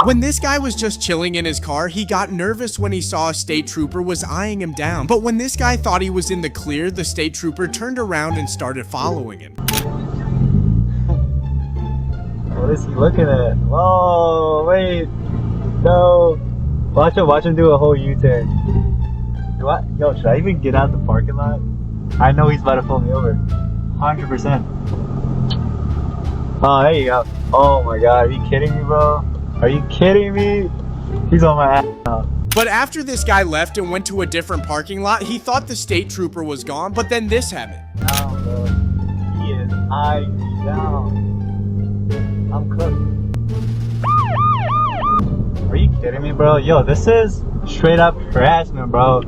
When this guy was just chilling in his car, he got nervous when he saw a state trooper was eyeing him down. But when this guy thought he was in the clear, the state trooper turned around and started following him. What is he looking at? Whoa, wait. No. Watch him do a whole U-turn. Yo, should I even get out the parking lot? I know he's about to pull me over. 100%. Oh, there you go. Oh my god, are you kidding me, bro? Are you kidding me? He's on my ass now. But after this guy left and went to a different parking lot, he thought the state trooper was gone, but then this happened. Down, bro. He is eyeing me down. I'm cooked. Are you kidding me, bro? Yo, this is straight up harassment, bro.